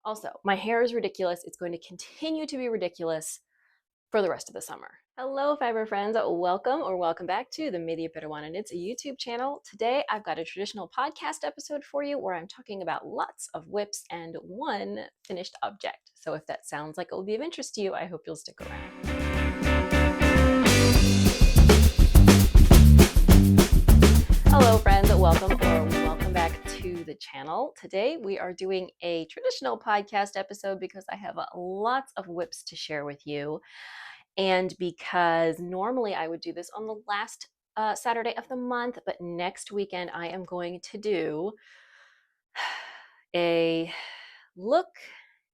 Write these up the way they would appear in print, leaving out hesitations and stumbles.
Also, my hair is ridiculous. It's going to continue to be ridiculous for the rest of the summer. Hello, fiber friends. Welcome back to the Media Peruana Knits YouTube channel. Today, I've got a traditional podcast episode for you where I'm talking about lots of whips and one finished object. So if that sounds like it will be of interest to you, I hope you'll stick around. Hello, friends. Welcome back to the channel. Today, we are doing a traditional podcast episode because I have lots of whips to share with you. And because normally I would do this on the last Saturday of the month, but next weekend I am going to do a look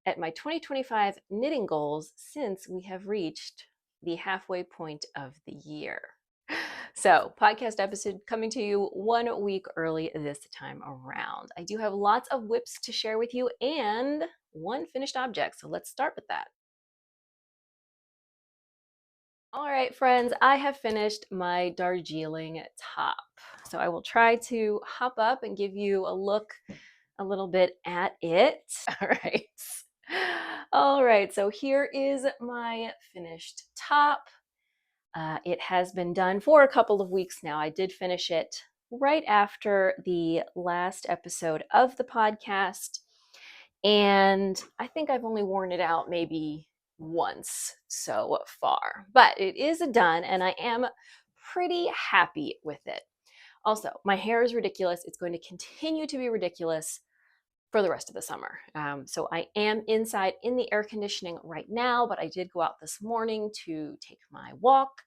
at my 2025 knitting goals since we have reached the halfway point of the year. So, podcast episode coming to you 1 week early this time around. I do have lots of whips to share with you and one finished object. So, let's start with that. All right, friends, I have finished my Darjeeling top. So I will try to hop up and give you a look a little bit at it. All right. All right, so here is my finished top. It has been done for a couple of weeks now. I did finish it right after the last episode of the podcast. And I think I've only worn it out maybe once so far, but it is done and I am pretty happy with it. Also, my hair is ridiculous. It's going to continue to be ridiculous for the rest of the summer. So I am inside in the air conditioning right now, but I did go out this morning to take my walk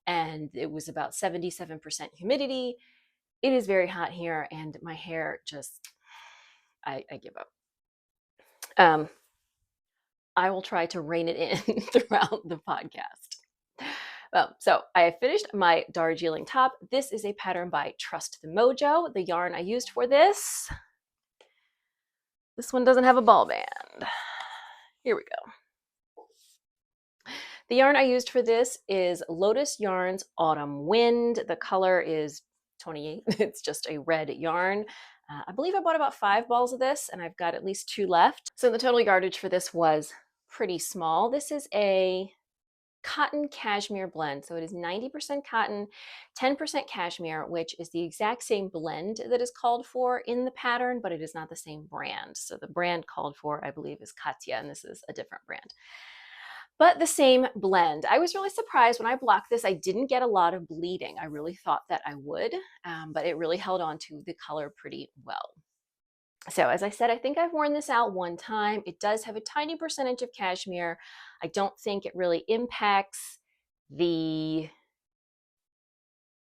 and it was about 77% humidity. It is very hot here and my hair just, I give up. I will try to rein it in throughout the podcast. So I finished my Darjeeling top. This is a pattern by Trust the Mojo. The yarn I used for this one doesn't have a ball band. Here we go. The yarn I used for this is Lotus Yarns Autumn Wind. The color is 28. It's just a red yarn. I believe I bought about 5 balls of this and I've got at least 2 left. So the total yardage for this was pretty small. This is a cotton cashmere blend. So it is 90% cotton, 10% cashmere, which is the exact same blend that is called for in the pattern, but it is not the same brand. So the brand called for, I believe, is Katya, and this is a different brand. But the same blend. I was really surprised when I blocked this. I didn't get a lot of bleeding. I really thought that I would, but it really held on to the color pretty well. So as I said, I think I've worn this out one time. It does have a tiny percentage of cashmere. I don't think it really impacts the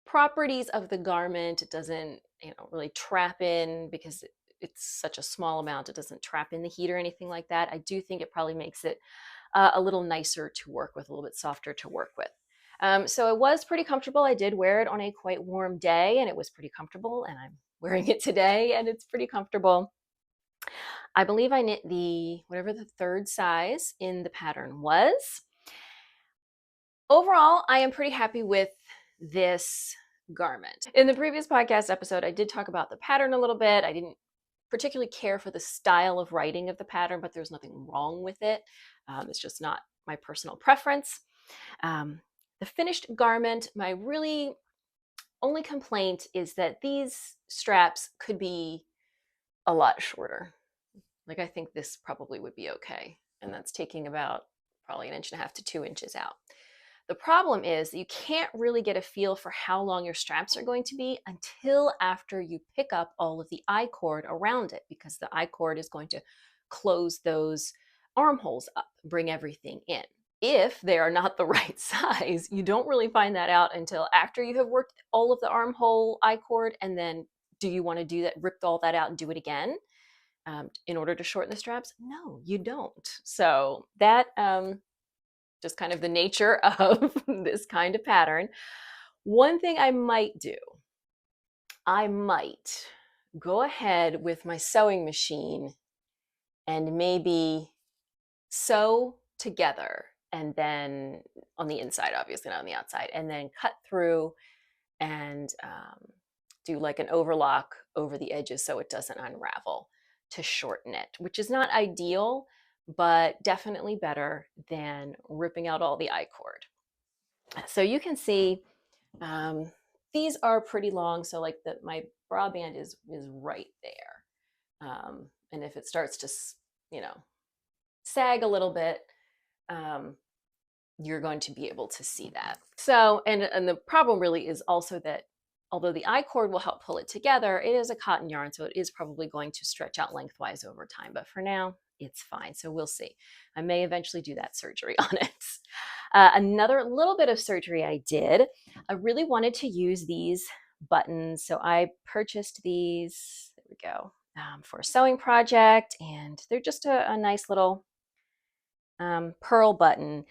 properties of the garment. It doesn't, really trap in because it's such a small amount. It doesn't trap in the heat or anything like that. I do think it probably makes it a little nicer to work with, a little bit softer to work with. So it was pretty comfortable. I did wear it on a quite warm day and it was pretty comfortable, and I'm wearing it today and it's pretty comfortable. I believe I knit whatever the 3rd size in the pattern was. Overall, I am pretty happy with this garment. In the previous podcast episode, I did talk about the pattern a little bit. I didn't particularly care for the style of writing of the pattern, but there's nothing wrong with it. It's just not my personal preference. The finished garment, my really only complaint is that these straps could be a lot shorter. Like, I think this probably would be okay. And that's taking about probably 1.5 inches to 2 inches out. The problem is that you can't really get a feel for how long your straps are going to be until after you pick up all of the I-cord around it, because the I-cord is going to close those armholes up, bring everything in. If they are not the right size, you don't really find that out until after you have worked all of the armhole I-cord, and then do you want to do that, rip all that out and do it again in order to shorten the straps? No, you don't. So that just kind of the nature of this kind of pattern. One thing I might do, I might go ahead with my sewing machine and maybe sew together, and then on the inside, obviously not on the outside, and then cut through and do like an overlock over the edges so it doesn't unravel. to shorten it, which is not ideal, but definitely better than ripping out all the I-cord. So you can see um, these are pretty long. So like my bra band is right there. And if it starts to, you know, sag a little bit, um, you're going to be able to see that. So, and the problem really is also that although the I-cord will help pull it together, it is a cotton yarn, so it is probably going to stretch out lengthwise over time. But for now, it's fine. So we'll see. I may eventually do that surgery on it. Another little bit of surgery I did, I really wanted to use these buttons. So I purchased these, there we go, for a sewing project. And they're just a nice little pearl button,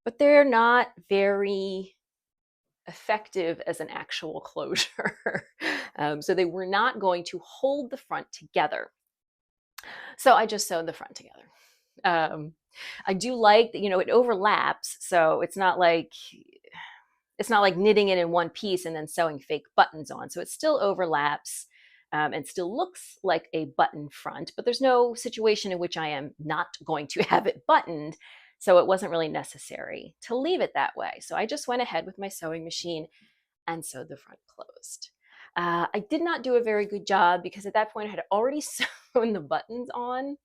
but they're not very effective as an actual closure. So they were not going to hold the front together. So I just sewed the front together. I do like that, you know, it overlaps, so it's not like knitting it in one piece and then sewing fake buttons on. So it still overlaps and still looks like a button front, but there's no situation in which I am not going to have it buttoned. So it wasn't really necessary to leave it that way. So I just went ahead with my sewing machine and sewed the front closed. I did not do a very good job because at that point I had already sewn the buttons on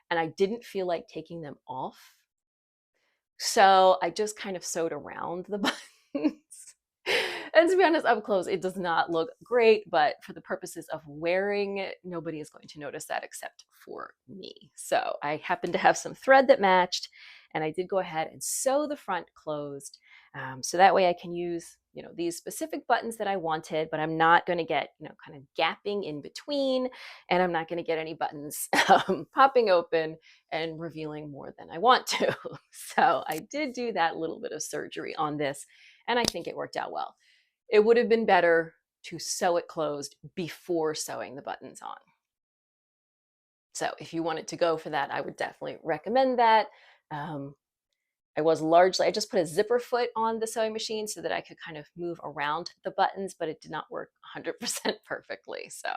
and I didn't feel like taking them off. So I just kind of sewed around the buttons. And to be honest, up close, it does not look great, but for the purposes of wearing, nobody is going to notice that except for me. So I happened to have some thread that matched, and I did go ahead and sew the front closed. So that way I can use, you know, these specific buttons that I wanted, but I'm not going to get, you know, kind of gapping in between, and I'm not going to get any buttons popping open and revealing more than I want to. So I did do that little bit of surgery on this, and I think it worked out well. It would have been better to sew it closed before sewing the buttons on. So if you wanted to go for that, I would definitely recommend that. I just put a zipper foot on the sewing machine so that I could kind of move around the buttons, but it did not work 100% perfectly. So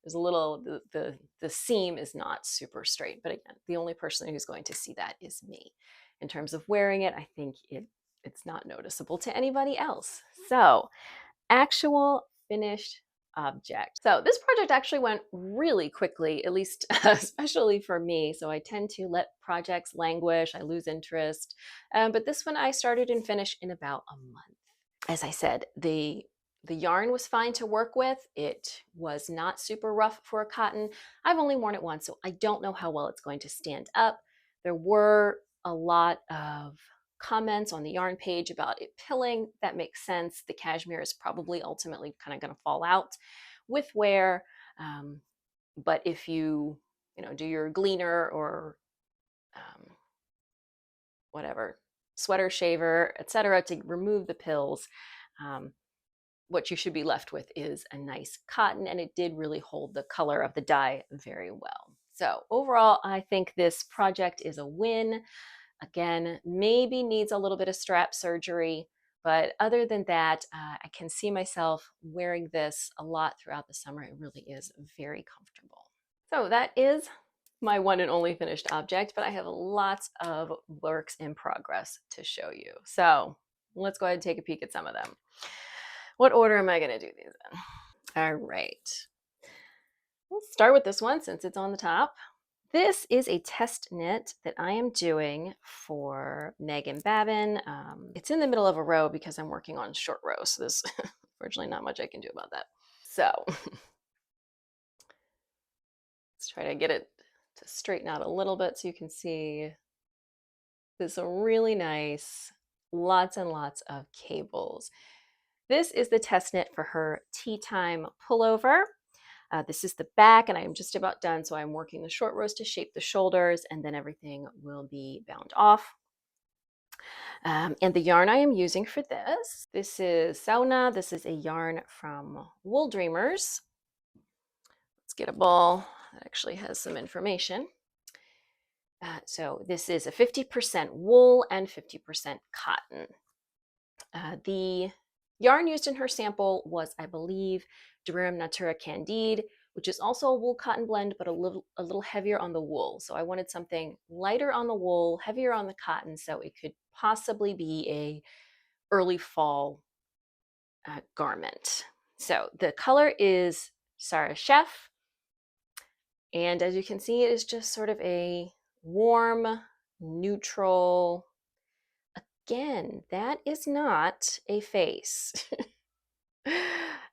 there's a little, the seam is not super straight, but again, the only person who's going to see that is me. In terms of wearing it, I think it's not noticeable to anybody else. So actual finished object. So this project actually went really quickly, at least especially for me. So I tend to let projects languish, I lose interest. But this one I started and finished in about a month. As I said, the yarn was fine to work with. It was not super rough for a cotton. I've only worn it once, so I don't know how well it's going to stand up. There were a lot of comments on the yarn page about it pilling. That makes sense. The cashmere is probably ultimately kind of going to fall out with wear. But if you do your gleaner or whatever, sweater shaver, etc., to remove the pills, what you should be left with is a nice cotton, and it did really hold the color of the dye very well. So overall, I think this project is a win. Again, maybe needs a little bit of strap surgery, but other than that, I can see myself wearing this a lot throughout the summer. It really is very comfortable. So that is my one and only finished object, but I have lots of works in progress to show you. So let's go ahead and take a peek at some of them. What order am I going to do these in? All right. We'll start with this one since it's on the top. This is a test knit that I am doing for Megan Babin. It's in the middle of a row because I'm working on short rows, so there's unfortunately not much I can do about that. So let's try to get it to straighten out a little bit so you can see this really nice, lots and lots of cables. This is the test knit for her tea time pullover. This is the back, and I am just about done, so I'm working the short rows to shape the shoulders, and then everything will be bound off. And the yarn I am using for this is Sauna. This is a yarn from Wool Dreamers. Let's get a ball that actually has some information. So this is a 50% wool and 50% cotton. The yarn used in her sample was, I believe, Durum Natura Candide, which is also a wool cotton blend, but a little heavier on the wool. So I wanted something lighter on the wool, heavier on the cotton, so it could possibly be a early fall garment. So the color is Sarah Chef, and as you can see, it is just sort of a warm, neutral. Again, that is not a face.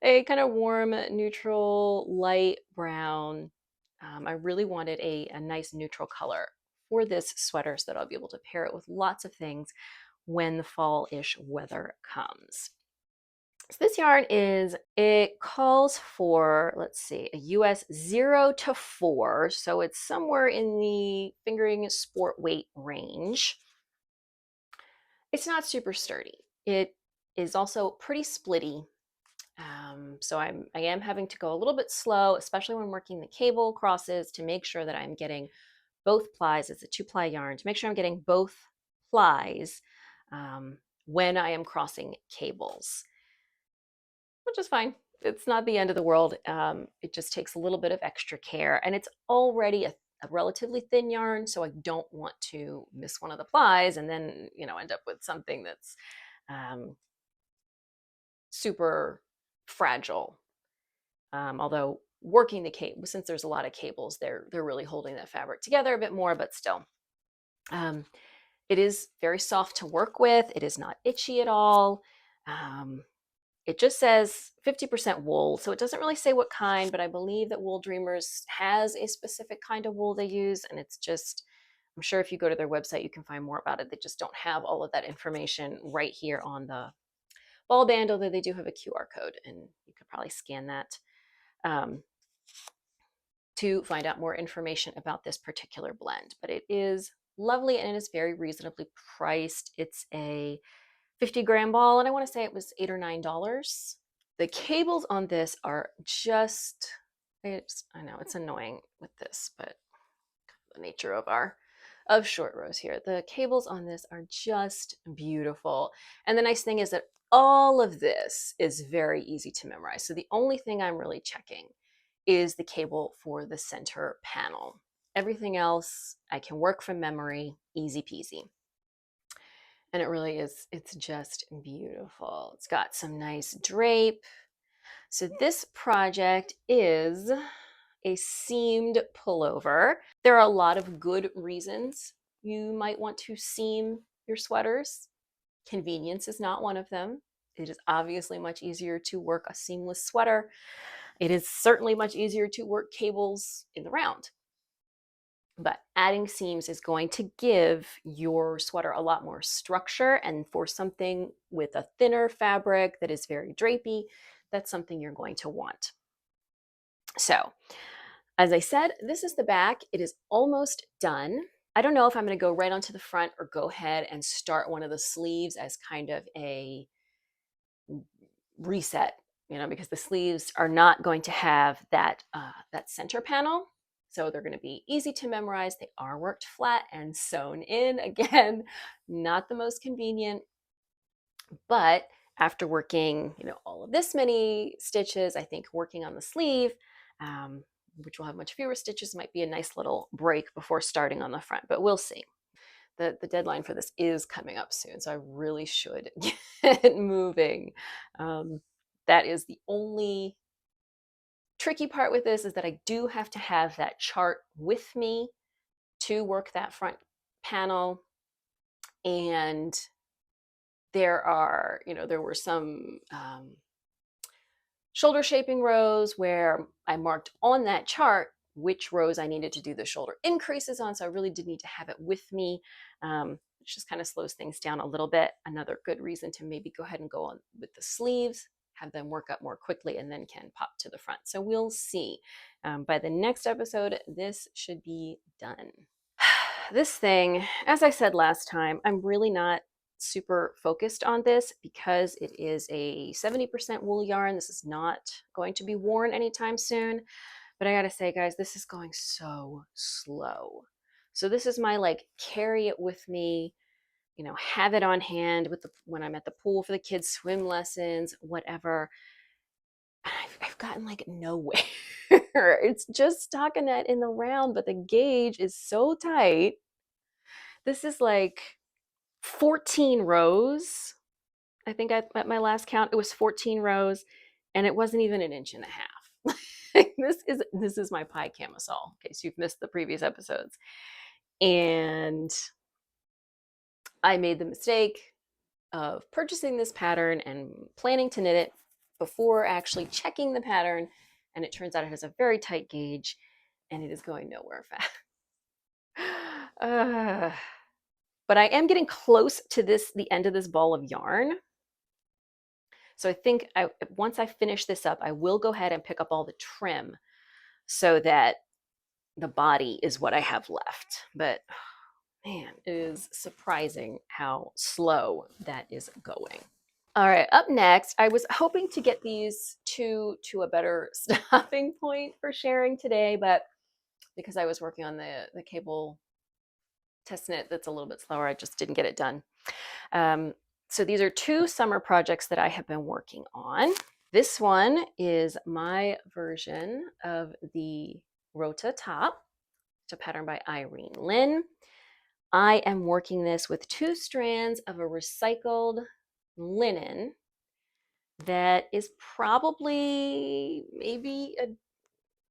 A kind of warm, neutral, light brown. I really wanted a nice neutral color for this sweater so that I'll be able to pair it with lots of things when the fall-ish weather comes. So this yarn it calls for, let's see, a US 0 to 4. So it's somewhere in the fingering sport weight range. It's not super sturdy. It is also pretty splitty. So I am having to go a little bit slow, especially when working the cable crosses, to make sure that I'm getting both plies. It's a 2-ply yarn, to make sure I'm getting both plies when I am crossing cables, which is fine. It's not the end of the world. It just takes a little bit of extra care, and it's already a relatively thin yarn, so I don't want to miss one of the plies and then end up with something that's super fragile. Although working the cable, since there's a lot of cables, they're really holding that fabric together a bit more, but still. It is very soft to work with. It is not itchy at all. It just says 50% wool, so it doesn't really say what kind, but I believe that Wool Dreamers has a specific kind of wool they use, and it's just, I'm sure if you go to their website, you can find more about it. They just don't have all of that information right here on the ball band, although they do have a QR code, and you could probably scan that to find out more information about this particular blend. But it is lovely, and it is very reasonably priced. It's a 50-gram ball, and I want to say it was $8 or $9. The cables on this are just, I know it's annoying with this, but the nature of short rows here. The cables on this are just beautiful. And the nice thing is that all of this is very easy to memorize. So the only thing I'm really checking is the cable for the center panel. Everything else I can work from memory, easy peasy. And it really is, it's just beautiful. It's got some nice drape. So this project is a seamed pullover. There are a lot of good reasons you might want to seam your sweaters. Convenience is not one of them. It is obviously much easier to work a seamless sweater. It is certainly much easier to work cables in the round. But adding seams is going to give your sweater a lot more structure, and for something with a thinner fabric that is very drapey, that's something you're going to want. So, as I said, this is the back. It is almost done. I don't know if I'm going to go right onto the front or go ahead and start one of the sleeves as kind of a reset, because the sleeves are not going to have that center panel. So they're going to be easy to memorize. They are worked flat and sewn in. Again, not the most convenient, but after working, all of this many stitches, I think working on the sleeve, which will have much fewer stitches, might be a nice little break before starting on the front, but we'll see. The deadline for this is coming up soon, so I really should get moving. That is the only tricky part with this, is that I do have to have that chart with me to work that front panel. And there were some shoulder shaping rows where I marked on that chart which rows I needed to do the shoulder increases on. So I really did need to have it with me, which just kind of slows things down a little bit. Another good reason to maybe go ahead and go on with the sleeves, have them work up more quickly, and then can pop to the front. So we'll see. By the next episode, this should be done. This thing, as I said last time, I'm really not super focused on this because it is a 70% wool yarn. This is not going to be worn anytime soon. But I gotta say, guys, this is going so slow. So this is my carry it with me, have it on hand when I'm at the pool for the kids' swim lessons, whatever. I've gotten nowhere. It's just stockinette in the round, but the gauge is so tight. This is like 14 rows. I think at my last count, it was 14 rows, and it wasn't even an inch and a half. This is my pie camisole, in case you've missed the previous episodes. And I made the mistake of purchasing this pattern and planning to knit it before actually checking the pattern, and it turns out it has a very tight gauge, and it is going nowhere fast. But I am getting close to the end of this ball of yarn. So I think once I finish this up, I will go ahead and pick up all the trim so that the body is what I have left. But man, it is surprising how slow that is going. All right, up next, I was hoping to get these to a better stopping point for sharing today, but because I was working on the cable test knit that's a little bit slower, I just didn't get it done. So these are 2 summer projects that I have been working on. This one is my version of the Rota top. It's a pattern by Irene Lynn. I am working this with 2 strands of a recycled linen that is probably maybe a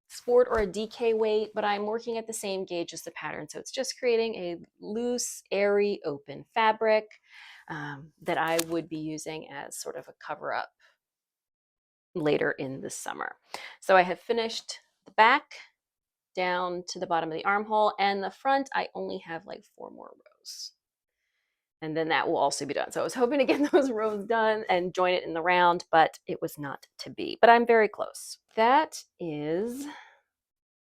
sport or a DK weight, but I'm working at the same gauge as the pattern. So it's just creating a loose, airy, open fabric that I would be using as sort of a cover up later in the summer. So I have finished the back down to the bottom of the armhole, and the front I only have like 4 more rows. And then that will also be done. So I was hoping to get those rows done and join it in the round, but it was not to be. But I'm very close. That is,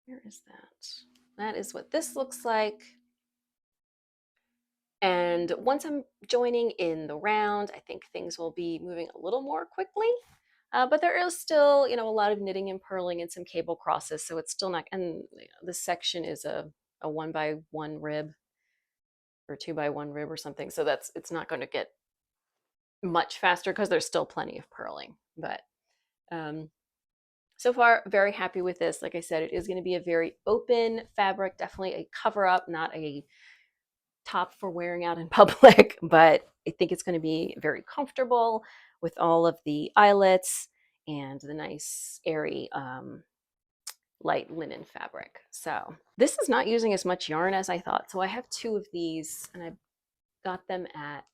where is that? That is what this looks like. And once I'm joining in the round, I think things will be moving a little more quickly. But there is still, a lot of knitting and purling and some cable crosses. So it's still not, and this section is a 1x1 rib or 2x1 rib or something. So it's not going to get much faster because there's still plenty of purling. But so far, very happy with this. Like I said, it is going to be a very open fabric, definitely a cover up, not a top for wearing out in public, but I think it's going to be very comfortable with all of the eyelets and the nice airy light linen fabric. So this is not using as much yarn as I thought. So I have 2 of these, and I got them at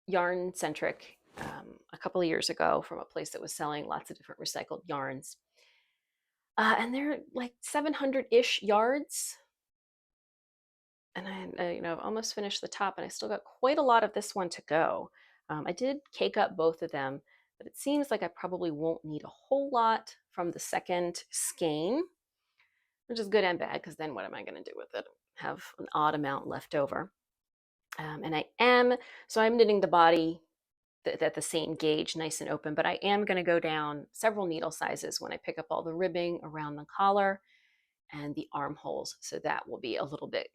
Yarn Centric a couple of years ago from a place that was selling lots of different recycled yarns. And they're like 700-ish yards. And I've almost finished the top, and I still got quite a lot of this one to go. I did cake up both of them, but it seems like I probably won't need a whole lot from the second skein, which is good and bad, because then what am I going to do with it? Have an odd amount left over. And I'm knitting the body at the same gauge, nice and open, but I am going to go down several needle sizes when I pick up all the ribbing around the collar and the armholes. So that will be a little bit,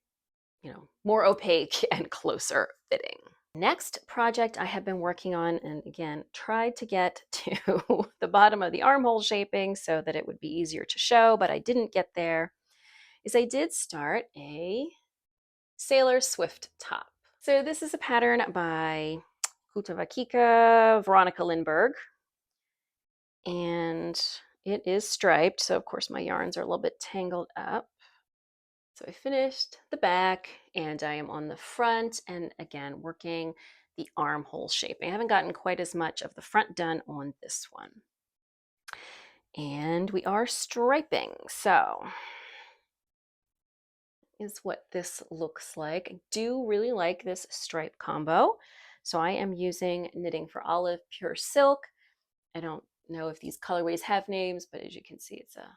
more opaque and closer fitting. Next project I have been working on, and again, tried to get to the bottom of the armhole shaping so that it would be easier to show, but I didn't get there, is I did start a Sailor Swift top. So this is a pattern by Kutavakika Veronica Lindberg, and it is striped. So of course my yarns are a little bit tangled up. So I finished the back, and I am on the front, and again working the armhole shaping. I haven't gotten quite as much of the front done on this one. And we are striping. So is what this looks like. I do really like this stripe combo. So I am using Knitting for Olive Pure Silk. I don't know if these colorways have names, but as you can see, it's a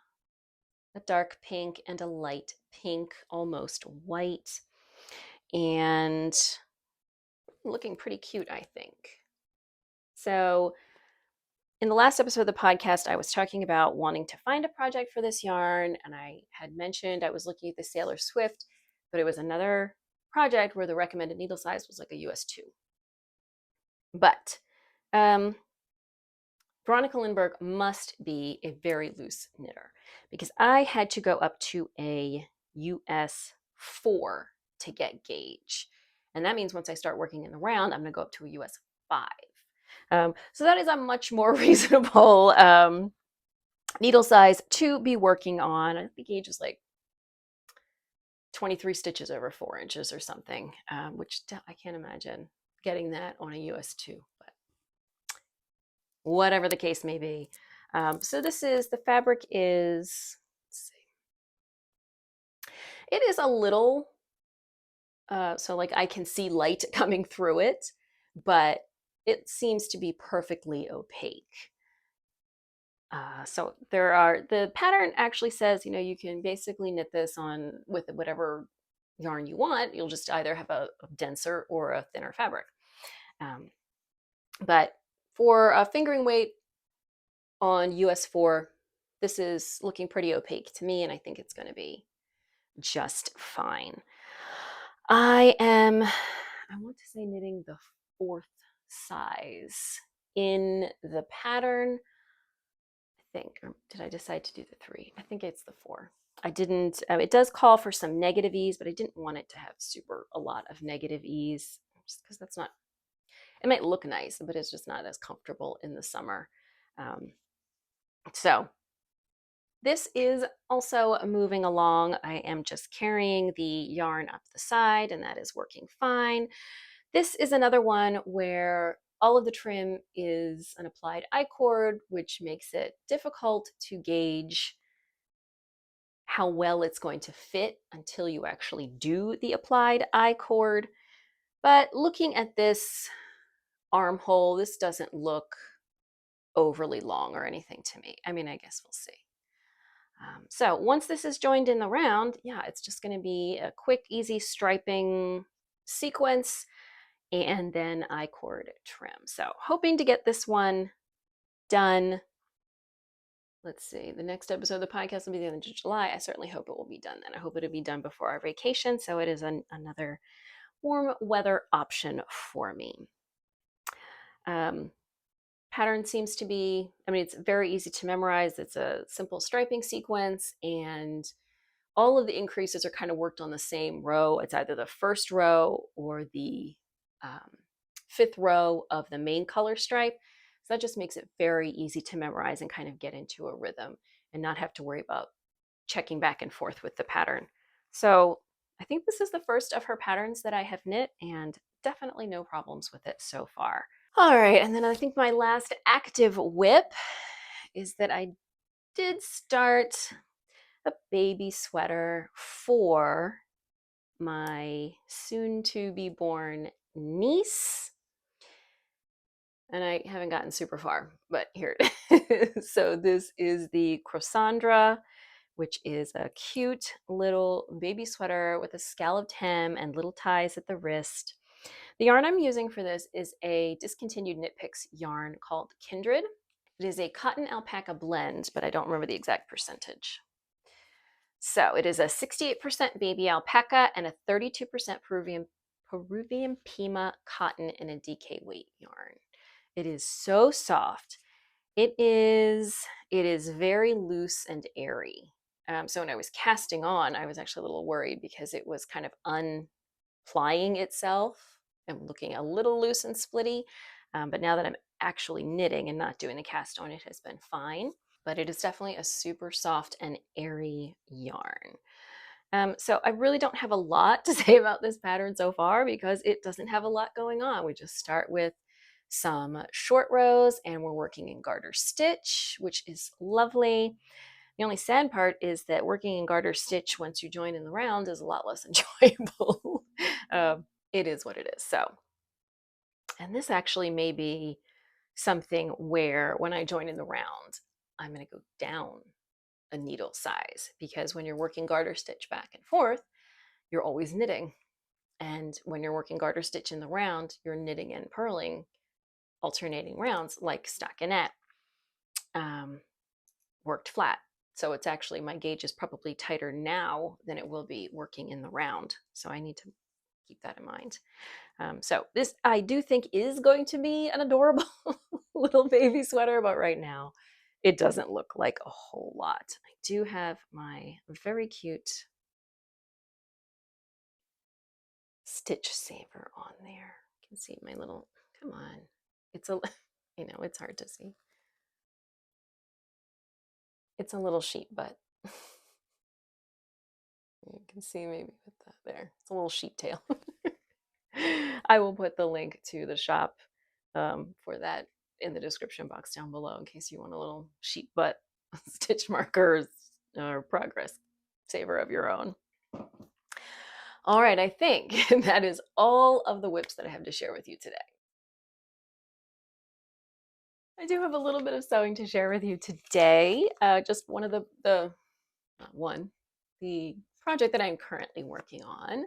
dark pink and a light pink, almost white, and looking pretty cute, I think. So in the last episode of the podcast, I was talking about wanting to find a project for this yarn, and I had mentioned I was looking at the Sailor Swift, but it was another project where the recommended needle size was like a US 2. But Veronica Lindbergh must be a very loose knitter because I had to go up to a US 4 to get gauge. And that means once I start working in the round, I'm going to go up to a US 5. So that is a much more reasonable needle size to be working on. I think the gauge is like 23 stitches over 4 inches or something, which I can't imagine getting that on a US 2, but whatever the case may be. So this is, the fabric is, let's see, it is a little, so like I can see light coming through it, but it seems to be perfectly opaque. So the pattern actually says, you can basically knit this on with whatever yarn you want. You'll just either have a denser or a thinner fabric. But for a fingering weight on US 4, this is looking pretty opaque to me, and I think it's going to be just fine. I want to say knitting the 4th size in the pattern. I think, or did I decide to do the 3? I think it's the 4. I didn't, it does call for some negative ease, but I didn't want it to have a lot of negative ease, just because that's not, it might look nice, but it's just not as comfortable in the summer. So this is also moving along. I am just carrying the yarn up the side, and that is working fine. This is another one where all of the trim is an applied I-cord, which makes it difficult to gauge how well it's going to fit until you actually do the applied I-cord. But looking at this armhole, this doesn't look overly long or anything to me. I mean, I guess we'll see. So once this is joined in the round, yeah, it's just going to be a quick, easy striping sequence and then I-cord trim. So hoping to get this one done. Let's see, the next episode of the podcast will be the end of July. I certainly hope it will be done then. I hope it'll be done before our vacation, so it is another warm weather option for me. Pattern seems to be, I mean, it's very easy to memorize. It's a simple striping sequence, and all of the increases are kind of worked on the same row. It's either the first row or the 5th row of the main color stripe. So that just makes it very easy to memorize and kind of get into a rhythm and not have to worry about checking back and forth with the pattern. So I think this is the first of her patterns that I have knit, and definitely no problems with it so far. All right, and then I think my last active whip is that I did start a baby sweater for my soon-to-be-born niece. And I haven't gotten super far, but here it is. So this is the Crossandra, which is a cute little baby sweater with a scalloped hem and little ties at the wrist. The yarn I'm using for this is a discontinued Knit Picks yarn called Kindred. It is a cotton alpaca blend, but I don't remember the exact percentage. So it is a 68% baby alpaca and a 32% Peruvian Pima cotton in a DK weight yarn. It is so soft. It is very loose and airy. So when I was casting on, I was actually a little worried because it was kind of unplying itself and looking a little loose and splitty. But now that I'm actually knitting and not doing the cast on, it has been fine. But it is definitely a super soft and airy yarn. So I really don't have a lot to say about this pattern so far because it doesn't have a lot going on. We just start with some short rows and we're working in garter stitch, which is lovely. The only sad part is that working in garter stitch once you join in the round is a lot less enjoyable. It is what it is. So, and this actually may be something where when I join in the round, I'm going to go down a needle size because when you're working garter stitch back and forth, you're always knitting. And when you're working garter stitch in the round, you're knitting and purling alternating rounds like stockinette worked flat. So it's actually, my gauge is probably tighter now than it will be working in the round. So I need to keep that in mind. So this I do think is going to be an adorable little baby sweater, but right now it doesn't look like a whole lot. I do have my very cute stitch saver on there. You can see my little, come on. It's a, you know, it's hard to see. It's a little sheep butt. You can see maybe with that there. It's a little sheep tail. I will put the link to the shop for that in the description box down below in case you want a little sheep butt stitch markers or progress saver of your own. All right, I think that is all of the whips that I have to share with you today. I do have a little bit of sewing to share with you today. Just one of the project that I'm currently working on.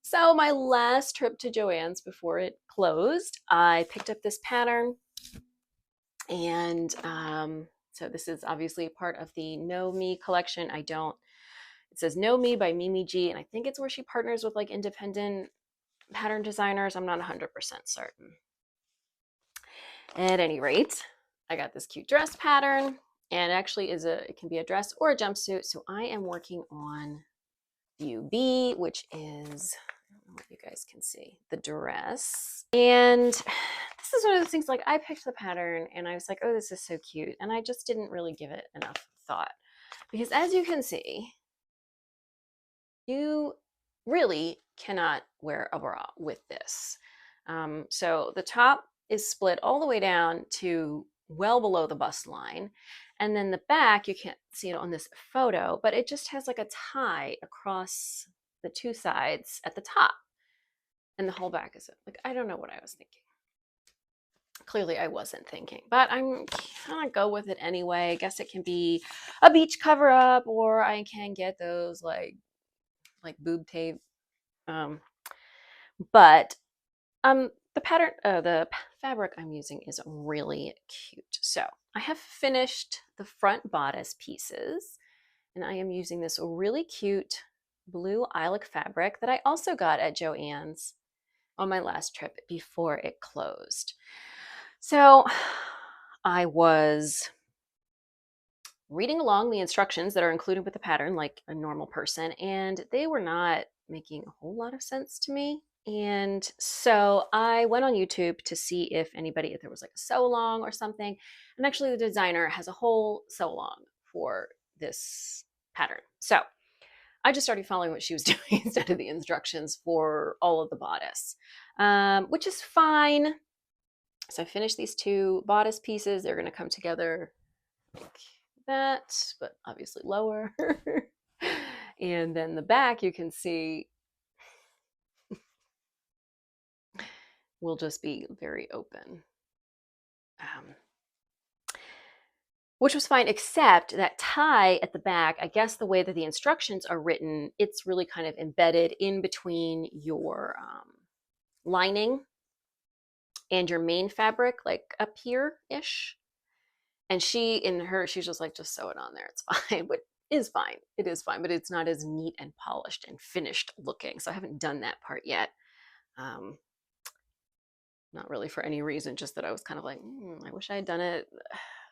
So my last trip to Joann's before it closed, I picked up this pattern, and so this is obviously part of the Know Me collection. It says Know Me by Mimi G, and I think it's where she partners with like independent pattern designers. I'm not 100% certain. At any rate, I got this cute dress pattern, and it actually it can be a dress or a jumpsuit. So I am working on view B, which is, I don't know what you guys can see, the dress. And this is one of those things, like I picked the pattern and I was like, oh, this is so cute. And I just didn't really give it enough thought, because as you can see, you really cannot wear a bra with this. So the top is split all the way down to well below the bust line. And then the back, you can't see it on this photo, but it just has like a tie across the two sides at the top. And the whole back is like, I don't know what I was thinking. Clearly I wasn't thinking, but I'm gonna go with it anyway. I guess it can be a beach cover up, or I can get those like boob tape. But the pattern, the fabric I'm using is really cute. So I have finished the front bodice pieces, and I am using this really cute blue lilac fabric that I also got at Joann's on my last trip before it closed. So I was reading along the instructions that are included with the pattern like a normal person, and they were not making a whole lot of sense to me. And so I went on YouTube to see if there was like a sew along or something. And actually the designer has a whole sew along for this pattern. So I just started following what she was doing instead of the instructions for all of the bodice, which is fine. So I finished these two bodice pieces. They're going to come together like that, but obviously lower. And then the back, you can see, will just be very open, which was fine, except that tie at the back, I guess the way that the instructions are written, it's really kind of embedded in between your lining and your main fabric, like up here-ish. And she's just like, just sew it on there, it's fine. But is fine. It is fine, but it's not as neat and polished and finished looking. So I haven't done that part yet. Not really for any reason, just that I was kind of like, I wish I had done it.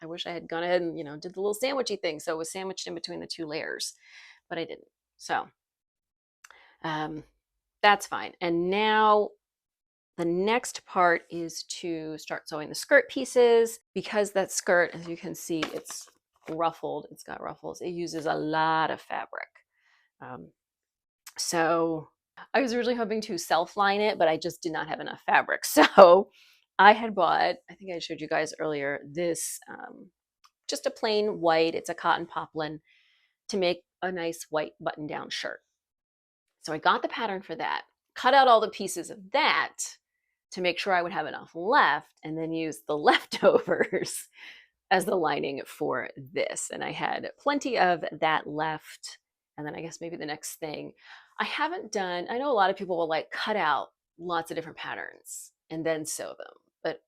I wish I had gone ahead and, did the little sandwichy thing. So it was sandwiched in between the two layers, but I didn't. So that's fine. And now the next part is to start sewing the skirt pieces, because that skirt, as you can see, it's ruffled. It's got ruffles. It uses a lot of fabric. So I was originally hoping to self-line it, but I just did not have enough fabric. So I had bought, I think I showed you guys earlier, this just a plain white, it's a cotton poplin, to make a nice white button-down shirt. So I got the pattern for that, cut out all the pieces of that to make sure I would have enough left, and then use the leftovers as the lining for this. And I had plenty of that left. And then I guess maybe the next thing, I know a lot of people will like cut out lots of different patterns and then sew them, but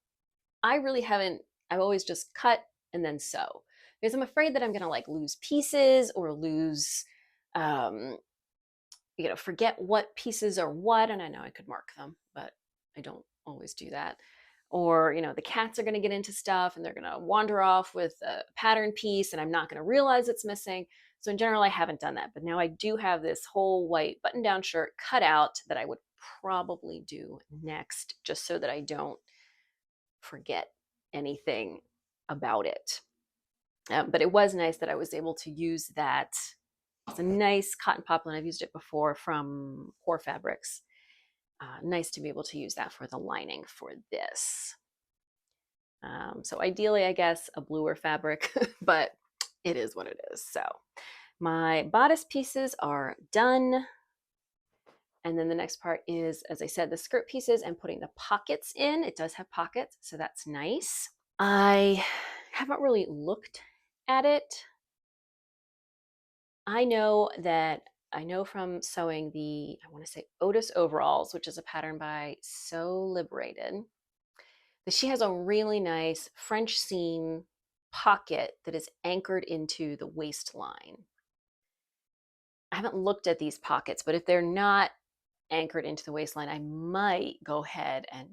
I really haven't. I've always just cut and then sew, because I'm afraid that I'm gonna like lose pieces or lose, forget what pieces are what. And I know I could mark them, but I don't always do that. or the cats are going to get into stuff and they're going to wander off with a pattern piece and I'm not going to realize it's missing. So in general, I haven't done that, but now I do have this whole white button down shirt cut out that I would probably do next, just so that I don't forget anything about it. But it was nice that I was able to use that. It's a nice cotton poplin. I've used it before from Core Fabrics. Nice to be able to use that for the lining for this. So ideally, I guess, a bluer fabric, but it is what it is. So my bodice pieces are done. And then the next part is, as I said, the skirt pieces and putting the pockets in. It does have pockets, so that's nice. I haven't really looked at it. I know from sewing the, I want to say Otis overalls, which is a pattern by Sew Liberated, that she has a really nice French seam pocket that is anchored into the waistline. I haven't looked at these pockets, but if they're not anchored into the waistline, I might go ahead and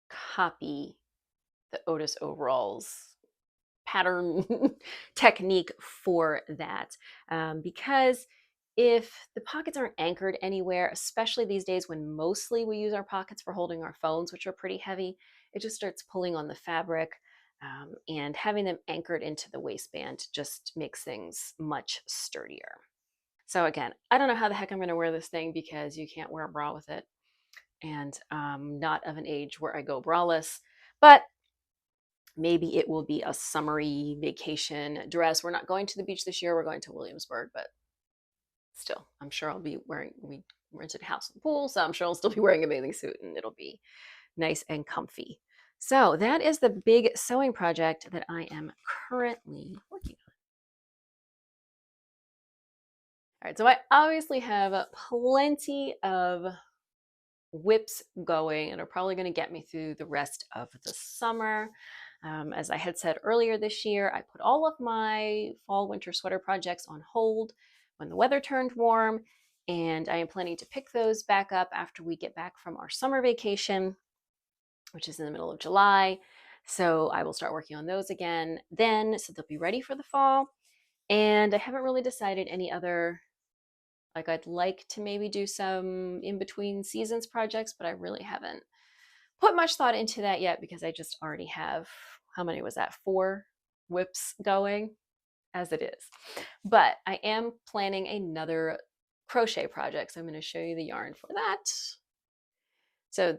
copy the Otis overalls pattern technique for that, because if the pockets aren't anchored anywhere, especially these days when mostly we use our pockets for holding our phones, which are pretty heavy, it just starts pulling on the fabric, and having them anchored into the waistband just makes things much sturdier. So again, I don't know how the heck I'm going to wear this thing because you can't wear a bra with it, and not of an age where I go braless, but maybe it will be a summery vacation dress. We're not going to the beach this year. We're going to Williamsburg, but still, I'm sure I'll be wearing, we rented a house with a pool, so I'm sure I'll still be wearing a bathing suit and it'll be nice and comfy. So that is the big sewing project that I am currently working on. All right, so I obviously have plenty of whips going and are probably going to get me through the rest of the summer. As I had said earlier this year, I put all of my fall winter sweater projects on hold when the weather turned warm, and I am planning to pick those back up after we get back from our summer vacation, which is in the middle of July. So I will start working on those again then, so they'll be ready for the fall. And I haven't really decided any other, like, I'd like to maybe do some in between seasons projects, but I really haven't put much thought into that yet because I just already have, how many was that? 4 whips going as it is. But I am planning another crochet project, so I'm going to show you the yarn for that. So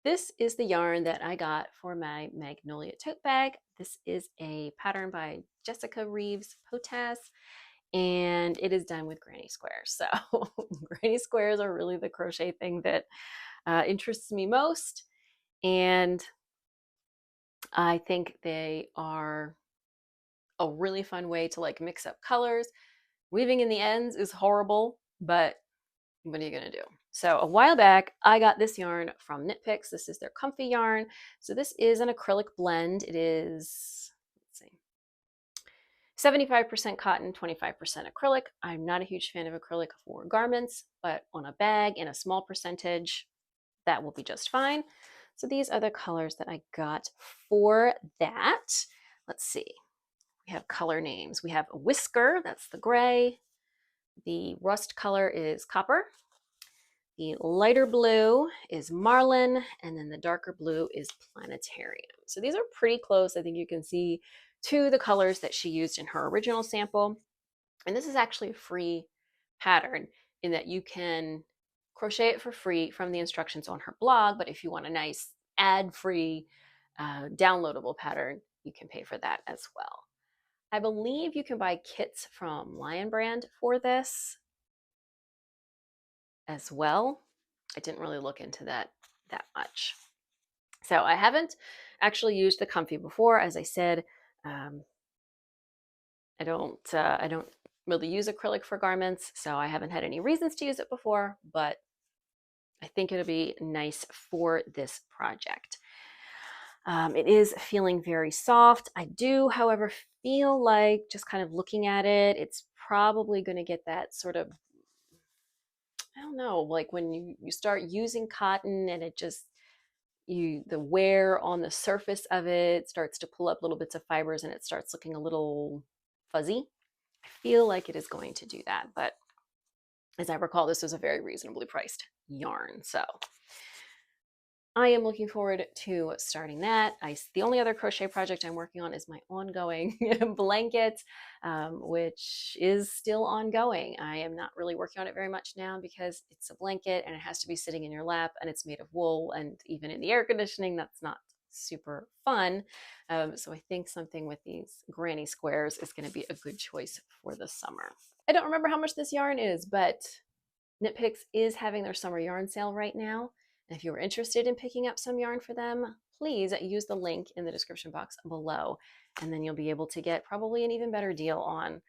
this is the yarn that I got for my Magnolia tote bag. This is a pattern by Jessica Reeves Potas, and it is done with granny squares. So granny squares are really the crochet thing that interests me most. And I think they are a really fun way to like mix up colors. Weaving in the ends is horrible, but what are you gonna do? So a while back, I got this yarn from Knit Picks. This is their comfy yarn. So this is an acrylic blend. It is, let's see, 75% cotton, 25% acrylic. I'm not a huge fan of acrylic for garments, but on a bag in a small percentage, that will be just fine. So these are the colors that I got for that. Let's see. We have color names. We have Whisker, that's the gray. The rust color is copper. The lighter blue is Marlin, and then the darker blue is Planetarium. So these are pretty close. I think you can see to the colors that she used in her original sample. And this is actually a free pattern in that you can crochet it for free from the instructions on her blog. But if you want a nice ad-free downloadable pattern, you can pay for that as well. I believe you can buy kits from Lion Brand for this as well. I didn't really look into that much. So I haven't actually used the Comfy before. As I said, I don't really use acrylic for garments, so I haven't had any reasons to use it before, but I think it'll be nice for this project. It is feeling very soft. I do, however, feel like just kind of looking at it, it's probably going to get that sort of, I don't know, like when you start using cotton and it just the wear on the surface of it starts to pull up little bits of fibers and it starts looking a little fuzzy. I feel like it is going to do that, but as I recall, this was a very reasonably priced yarn. So I am looking forward to starting that. The only other crochet project I'm working on is my ongoing blanket, which is still ongoing. I am not really working on it very much now because it's a blanket and it has to be sitting in your lap and it's made of wool. And even in the air conditioning, that's not super fun. So I think something with these granny squares is going to be a good choice for the summer. I don't remember how much this yarn is, but Knit Picks is having their summer yarn sale right now. And if you are interested in picking up some yarn for them, please use the link in the description box below. And then you'll be able to get probably an even better deal on,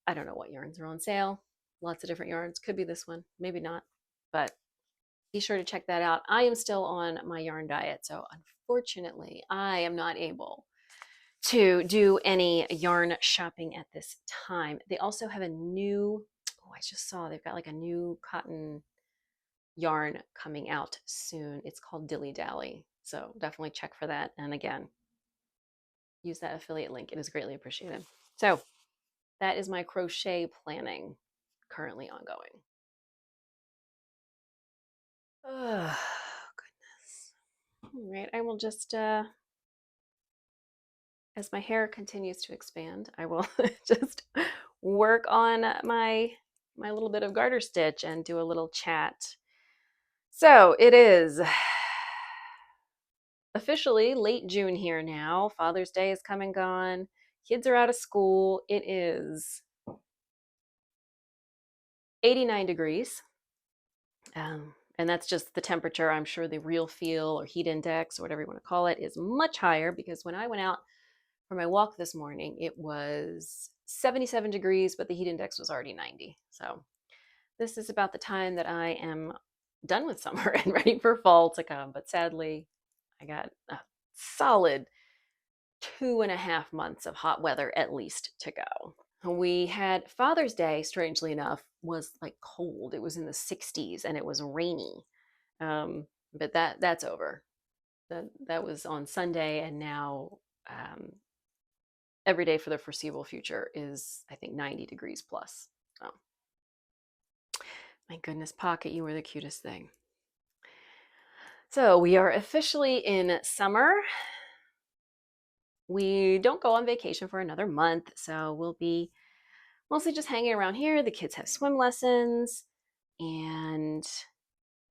I don't know what yarns are on sale. Lots of different yarns. Could be this one, maybe not. But be sure to check that out. I am still on my yarn diet. So unfortunately, I am not able to do any yarn shopping at this time. They also have a new, oh, I just saw they've got like a new cotton yarn coming out soon. It's called Dilly Dally. So definitely check for that. And again, use that affiliate link. It is greatly appreciated. So that is my crochet planning currently ongoing. Oh, goodness. All right, I will just, as my hair continues to expand, I will just work on my little bit of garter stitch and do a little chat. So it is officially late June here now. Father's Day is come and gone. Kids are out of school. It is 89 degrees. And that's just the temperature. I'm sure the real feel or heat index or whatever you want to call it is much higher because when I went out for my walk this morning, it was 77 degrees, but the heat index was already 90. So this is about the time that I am done with summer and ready for fall to come. But sadly, I got a solid 2.5 months of hot weather at least to go. We had Father's Day, strangely enough, was like cold. It was in the 60s and it was rainy. But that's over. That was on Sunday, and now every day for the foreseeable future is, I think, 90 degrees plus. So, my goodness, Pocket, you were the cutest thing. So we are officially in summer. We don't go on vacation for another month, so we'll be mostly just hanging around here. The kids have swim lessons, and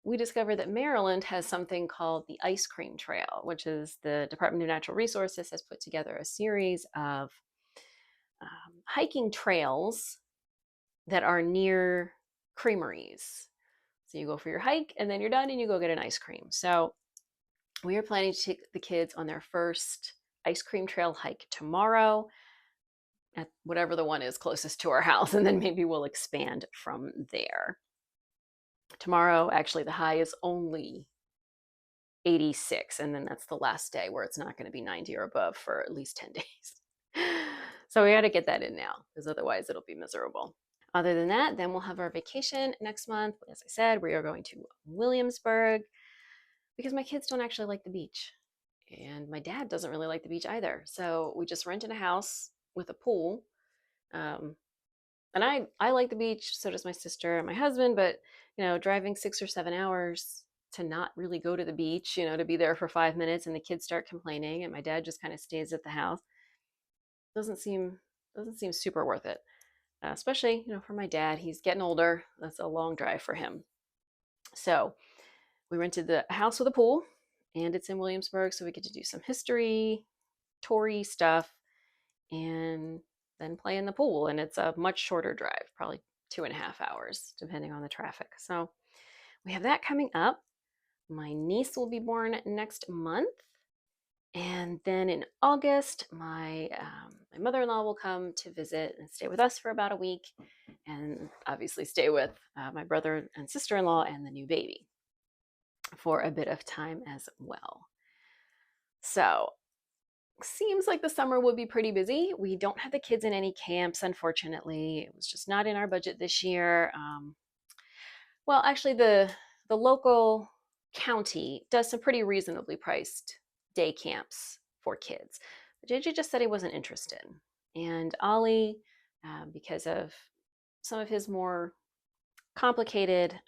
we discovered that Maryland has something called the Ice Cream Trail, which is the Department of Natural Resources has put together a series of hiking trails that are near creameries. So you go for your hike and then you're done and you go get an ice cream. So we are planning to take the kids on their first ice cream trail hike tomorrow at whatever the one is closest to our house, and then maybe we'll expand from there. Tomorrow, actually, the high is only 86, and then that's the last day where it's not going to be 90 or above for at least 10 days. So we got to get that in now because otherwise it'll be miserable. Other than that, then we'll have our vacation next month. As I said, we are going to Williamsburg because my kids don't actually like the beach. And my dad doesn't really like the beach either. So we just rented a house with a pool. And I like the beach, so does my sister and my husband, but driving 6 or 7 hours to not really go to the beach, to be there for 5 minutes and the kids start complaining and my dad just kind of stays at the house doesn't seem super worth it. Especially, for my dad, he's getting older. That's a long drive for him. So we rented the house with a pool, and it's in Williamsburg, so we get to do some history, toury stuff, and then play in the pool. And it's a much shorter drive, probably 2.5 hours, depending on the traffic. So we have that coming up. My niece will be born next month. And then in August, my mother-in-law will come to visit and stay with us for about a week, and obviously stay with my brother and sister-in-law and the new baby for a bit of time as well. So seems like the summer will be pretty busy. We don't have the kids in any camps, unfortunately. It was just not in our budget this year. Well, actually, the local county does some pretty reasonably priced day camps for kids. But JJ just said he wasn't interested. And Ollie, because of some of his more complicated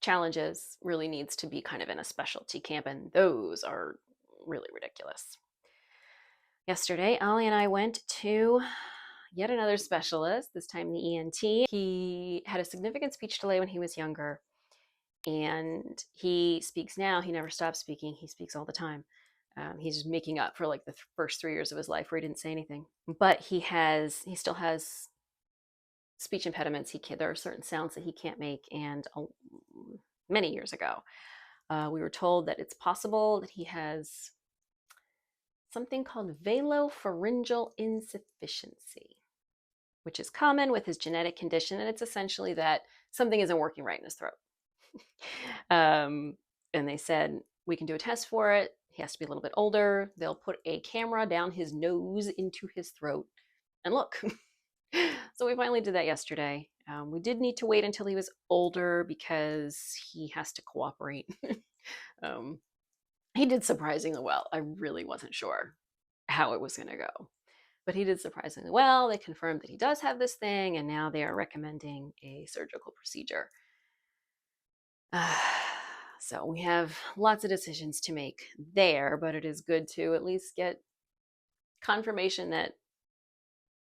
challenges, really needs to be kind of in a specialty camp, and those are really ridiculous. Yesterday, Ollie and I went to yet another specialist, this time the ENT. He had a significant speech delay when he was younger, and he speaks now. He never stops speaking. He speaks all the time. He's just making up for like the first 3 years of his life where he didn't say anything. But he still has speech impediments. There are certain sounds that he can't make. And many years ago, we were told that it's possible that he has something called velopharyngeal insufficiency, which is common with his genetic condition. And it's essentially that something isn't working right in his throat. And they said, we can do a test for it. He has to be a little bit older. They'll put a camera down his nose into his throat and look. So we finally did that yesterday. We did need to wait until he was older because he has to cooperate. He did surprisingly well. I really wasn't sure how it was going to go, but he did surprisingly well. They confirmed that he does have this thing, and now they are recommending a surgical procedure. So we have lots of decisions to make there, but it is good to at least get confirmation that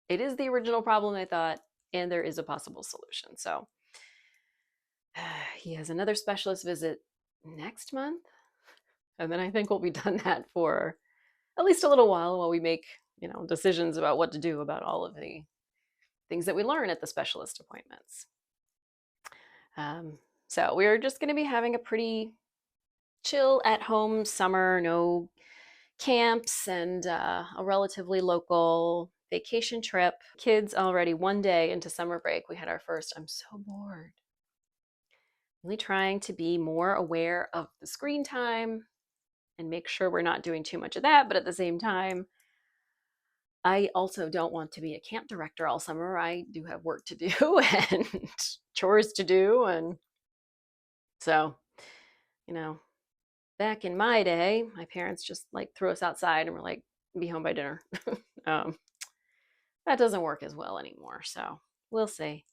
it is the original problem they thought, and there is a possible solution. So he has another specialist visit next month, and then I think we'll be done that for at least a little while we make, decisions about what to do about all of the things that we learn at the specialist appointments. So we're just going to be having a pretty chill at home summer, no camps, and a relatively local vacation trip. Kids already one day into summer break. We had our first. I'm so bored. Really trying to be more aware of the screen time and make sure we're not doing too much of that. But at the same time, I also don't want to be a camp director all summer. I do have work to do and chores to do. And so, back in my day, my parents just like threw us outside and were like, be home by dinner. That doesn't work as well anymore. So we'll see.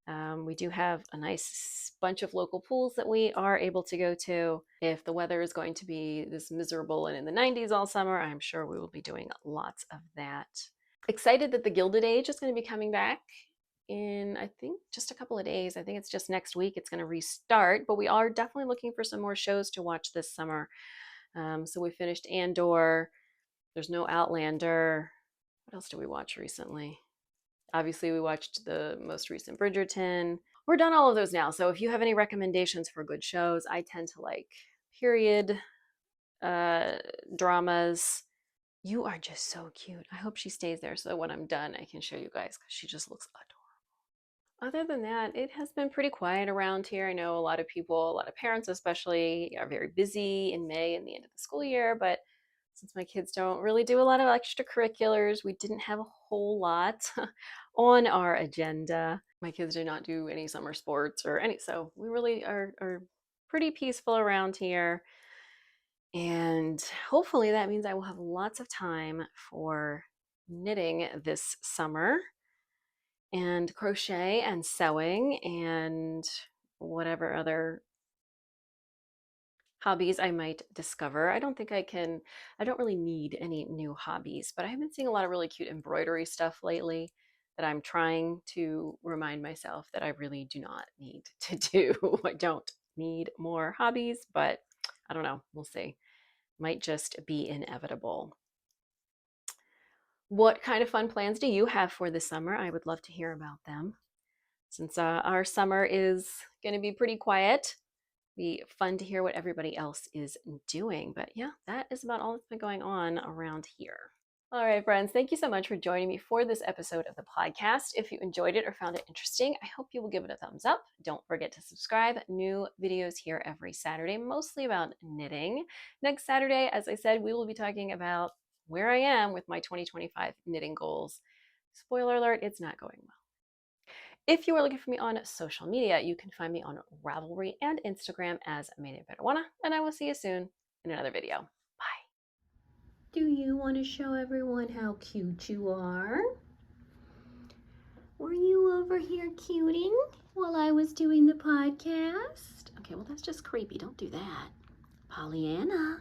We do have a nice bunch of local pools that we are able to go to. If the weather is going to be this miserable and in the 90s all summer, I'm sure we will be doing lots of that. Excited that the Gilded Age is going to be coming back in, I think, just a couple of days. I think it's just next week it's going to restart, but we are definitely looking for some more shows to watch this summer. So we finished Andor. There's no Outlander. What else did we watch recently? Obviously, we watched the most recent Bridgerton. We're done all of those now. So if you have any recommendations for good shows, I tend to like period dramas. You are just so cute. I hope she stays there so that when I'm done, I can show you guys because she just looks adorable. Other than that, it has been pretty quiet around here. I know a lot of people, a lot of parents especially, are very busy in May and the end of the school year, but since my kids don't really do a lot of extracurriculars, we didn't have a whole lot on our agenda. My kids do not do any summer sports so we really are pretty peaceful around here. And hopefully that means I will have lots of time for knitting this summer and crochet and sewing and whatever other hobbies I might discover. I don't really need any new hobbies, but I've been seeing a lot of really cute embroidery stuff lately that I'm trying to remind myself that I really do not need to do. I don't need more hobbies, but I don't know. We'll see. Might just be inevitable. What kind of fun plans do you have for this summer? I would love to hear about them. Since our summer is going to be pretty quiet, be fun to hear what everybody else is doing. But yeah, that is about all that's been going on around here. All right, friends, thank you so much for joining me for this episode of the podcast. If you enjoyed it or found it interesting, I hope you will give it a thumbs up. Don't forget to subscribe. New videos here every Saturday, mostly about knitting. Next Saturday, as I said, we will be talking about where I am with my 2025 knitting goals. Spoiler alert, it's not going well. If you are looking for me on social media, you can find me on Ravelry and Instagram as Amelia Peruana, and I will see you soon in another video. Bye. Do you want to show everyone how cute you are? Were you over here cuting while I was doing the podcast? Okay, well, that's just creepy. Don't do that. Pollyanna.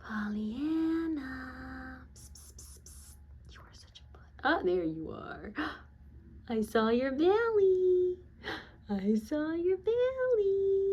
Pollyanna. Psst, psst, psst, psst. You are such a butt. Oh, there you are. I saw your belly. I saw your belly.